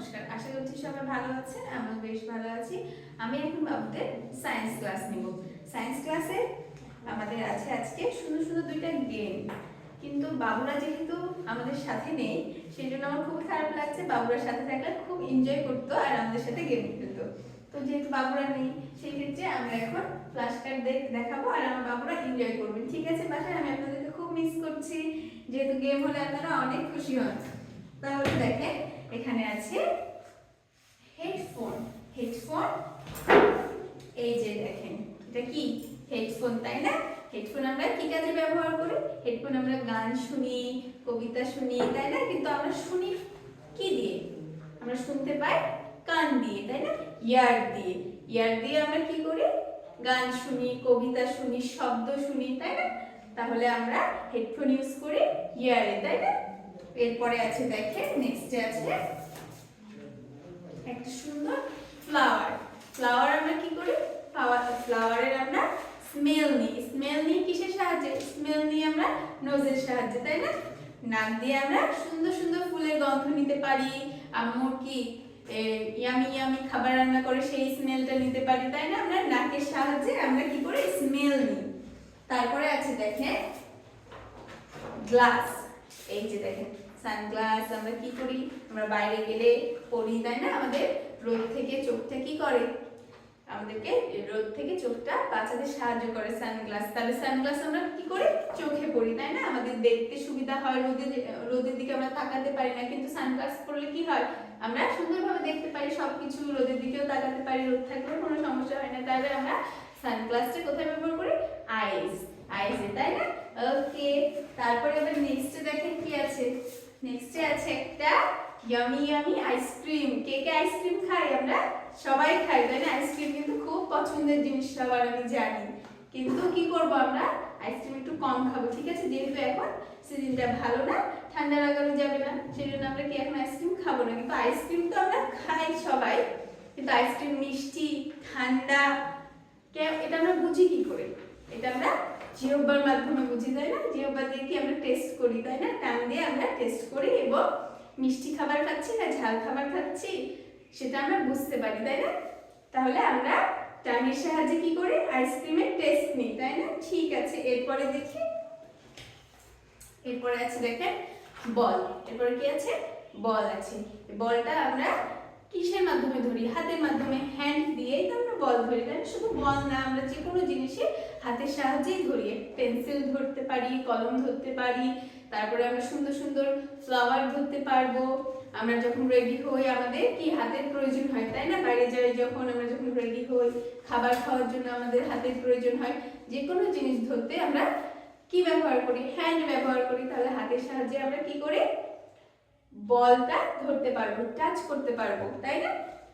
নমস্কার, আশা করছি সবাই ভালো আছেন। আমিও বেশ ভালো আছি। আমি এখন বাবুদের সায়েন্স ক্লাস নিব। সায়েন্স ক্লাসে আমাদের আছে আজকে সুন্দর সুন্দর দুইটা গেম, কিন্তু বাবুরা যেহেতু আমাদের সাথে নেই সেই জন্য আমার খুব খারাপ লাগছে। বাবুরা সাথে থাকলে খুব এনজয় করতো আর আমাদের সাথে গেম খেলতো। তো যেহেতু বাবুরা নেই সেই ক্ষেত্রে আমরা এখন ফ্ল্যাশ কার্ড দেখাবো আর আমার বাবুরা এনজয় করবেন, ঠিক আছে? বাসায় আমি আপনাদেরকে খুব মিস করছি, যেহেতু গেম হলে আপনারা অনেক খুশি হন। তাহলে দেখেন এখানে আছে হেডফোন। হেডফোন এই যে দেখেন, এটা কি হেডফোন, তাই না? হেডফোন আমরা কি কাজে ব্যবহার করি? হেডফোন আমরা গান শুনি, কবিতা শুনি, তাই না? কিন্তু আমরা শুনি কি দিয়ে? আমরা শুনতে পাই কান দিয়ে, তাই না? ইয়ার দিয়ে। ইয়ার দিয়ে আমরা কি করি? গান শুনি, কবিতা শুনি, শব্দ শুনি, তাই না? তাহলে আমরা হেডফোন ইউজ করি ইয়ারে, তাই না? এরপরে আছে দেখেন, নেক্সটে আছে একটা সুন্দর ফ্লাওয়ার। ফ্লাওয়ার আমরা কি করি? ফ্লাওয়ারের আমরা স্মেল নিই। স্মেল নিই কিসের সাহায্যে? স্মেল নিই আমরা নোজের সাহায্যে, তাই না? নাক দিয়ে আমরা সুন্দর সুন্দর ফুলের গন্ধ নিতে পারি। আম্মুর কি ইয়ামি ইয়ামি খাবার রান্না করে সেই স্মেলটা নিতে পারি, তাই না? আমরা নাকের সাহায্যে আমরা কি করি? স্মেল নিই। তারপরে আছে দেখেন গ্লাস। এই যে দেখেন সানগ্লাস আমরা কি করি? আমরা বাইরে গেলে পরি, তাই না? আমাদের রোদ থেকে চোখটা কি করে? আমাদেরকে রোদ থেকে চোখটা বাঁচাতে সাহায্য করে সানগ্লাস। তাহলে সানগ্লাস আমরা কি করি? চোখে পরি, তাই না? আমাদের দেখতে সুবিধা হয়, রোদের দিকে আমরা তাকাতে পারি না, কিন্তু সানগ্লাস পরলে কি হয়? আমরা সুন্দরভাবে দেখতে পারি সবকিছু, রোদের দিকেও তাকাতে পারি, রোদ থাকলেও কোনো সমস্যা হয় না। তাহলে আমরা সানগ্লাসটা কোথায় ব্যবহার করি? আইসে, তাই না? ওকে, তারপরে আবার নেক্সটে দেখেন কি আছে। নেক্সটে আছে একটা ইয়ামি ইয়ামি আইসক্রিম। কে কে আইসক্রিম খাই? আমরা সবাই খাই, তাই না? আইসক্রিম কিন্তু খুব পছন্দের জিনিস সবার, আমি জানি। কিন্তু কি করব, আমরা আইসক্রিম একটু কম খাবো, ঠিক আছে? যেহেতু এখন সিজনটা ভালো না, ঠান্ডা লাগানো যাবে না, সেই জন্য আমরা কি এখন আইসক্রিম খাবো না। কিন্তু আইসক্রিম তো আমরা খাই সবাই, কিন্তু আইসক্রিম মিষ্টি ঠান্ডা এটা আমরা বুঝি কি করে? এটা আমরা জিহ্বার মাধ্যমে বুঝি, তাই না? জিহ্বা দিয়ে কি আমরা টেস্ট করি, তাই না? টান দিয়ে আমরা টেস্ট করি এবং মিষ্টি খাবার খাচ্ছি না ঝাল খাবার খাচ্ছি সেটা আমরা বুঝতে পারি, তাই না? তাহলে আমরা টানের সাহায্যে কি করি? আইসক্রিমের টেস্ট নিই, তাই না? ঠিক আছে, এরপরে দেখি। এরপরে আছে দেখেন বল। এরপরে কি আছে? বল আছে। বলটা আমরা কিসের মাধ্যমে ধরি? হাতের মাধ্যমে, হ্যান্ড দিয়েই তো আমরা বল ধরি, তাই না? শুধু বল না, আমরা যে কোনো জিনিসে হাতের সাহায্যেই ধরি। পেন্সিল ধরতে পারি, কলম ধরতে পারি, তারপরে আমরা সুন্দর সুন্দর ফ্লাওয়ার ধরতে পারবো। আমরা যখন রেডি হই আমাদের কি হাতের প্রয়োজন হয়, তাই না? বাইরে যাই যখন, আমরা যখন রেডি হই, খাবার খাওয়ার জন্য আমাদের হাতের প্রয়োজন হয়। যে কোনো জিনিস ধরতে আমরা কি ব্যবহার করি? হ্যান্ড ব্যবহার করি। তাহলে হাতের সাহায্যে আমরা কি করি? বলটা ধরতে পারবো, টাচ করতে পারবো, তাই না?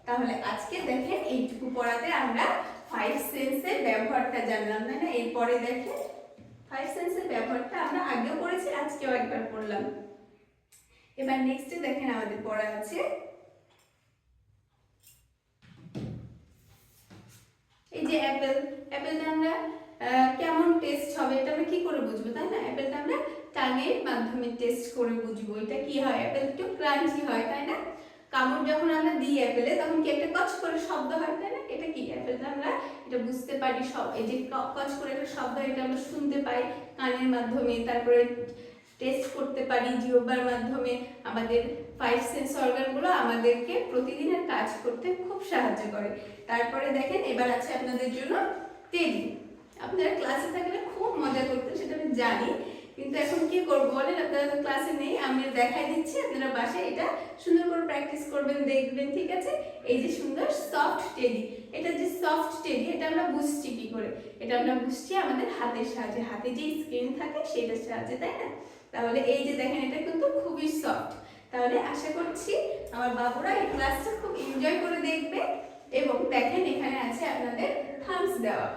তাহলে আজকে দেখেন এইটুকু পড়াতে আমরা ফাইভ সেন্সের ব্যবহারটা জানলাম, তাই না? এরপরে দেখেন ফাইভ সেন্সের ব্যবহারটা আমরা আগেও পড়েছি, আজকেও একবার পড়লাম। এবার নেক্সটে দেখেন আমাদের পড়া আছে এই যে অ্যাপেল। অ্যাপেলটা আমরা কেমন টেস্ট হবে এটা আমরা কি করে বুঝবো, তাই না? অ্যাপেলটা আমরা টানের মাধ্যমে টেস্ট করে বুঝবো। এটা কি হয়? অ্যাপেল একটু ক্রাঞ্চি হয়, তাই না? কামড় যখন আমরা দিই অ্যাপেলে তখন কি একটা কচ করে শব্দ হয়, তাই না? এটা কি? অ্যাপেলটা আমরা এটা বুঝতে পারি, সব এই যে কচ করে একটা শব্দ, এটা আমরা শুনতে পাই কানের মাধ্যমে। তারপরে টেস্ট করতে পারি জিহ্বার মাধ্যমে। আমাদের ফাইভ সেন্স অর্গানগুলো আমাদেরকে প্রতিদিনের কাজ করতে খুব সাহায্য করে। তারপরে দেখেন এবার আছে আপনাদের জন্য টেডি। আপনারা ক্লাসে থাকলে খুব মজা করতেন, সেটা আমি জানি, কিন্তু এখন কি করবো বলেন? আপনারা তো ক্লাসে নেই, আমি দেখাই দিচ্ছি, আপনারা বাসায় এটা সুন্দর করে প্র্যাকটিস করবেন, দেখবেন, ঠিক আছে? এই যে সুন্দর সফট টেডি, এটা যে সফট টেডি এটা আমরা বুঝছি কি করে? এটা আমরা বুঝছি আমাদের হাতের সাহায্যে, হাতে যে স্ক্রিন থাকে সেটার সাহায্যে, তাই না? তাহলে এই যে দেখেন এটা কিন্তু খুবই সফট। তাহলে আশা করছি আমার বাবুরা এই ক্লাসটা খুব এনজয় করে দেখবে। এবং দেখেন এখানে আছে আপনাদের থামস দেওয়া।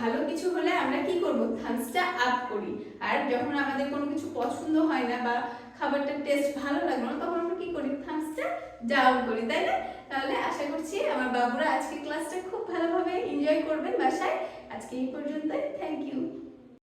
ভালো কিছু হলে আমরা কি করব? থামসটা আপ করি। আর যখন আমাদের কোনো কিছু পছন্দ হয় না বা খাবারটার টেস্ট ভালো লাগলো না, তখন আমরা কি করি? থামসটা ডাউন করি, তাই না? তাহলে আশা করছি আমার বাবুরা আজকে ক্লাসটা খুব ভালোভাবে এনজয় করবেন বাসায়। আজকে এই পর্যন্তই, থ্যাংক ইউ।